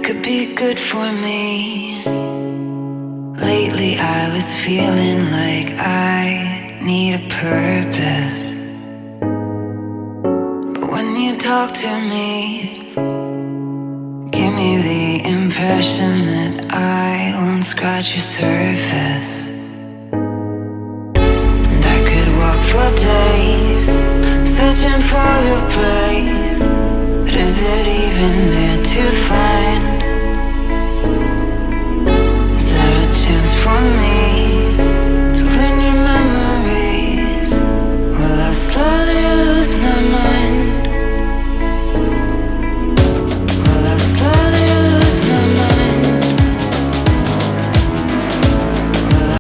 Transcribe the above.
could be good for me. Lately I was feeling like I need a purpose. But when you talk to me, give me the impression that I won't scratch your surface. And I could walk for days, searching for your praise. But is it even there to find? Is there a chance for me?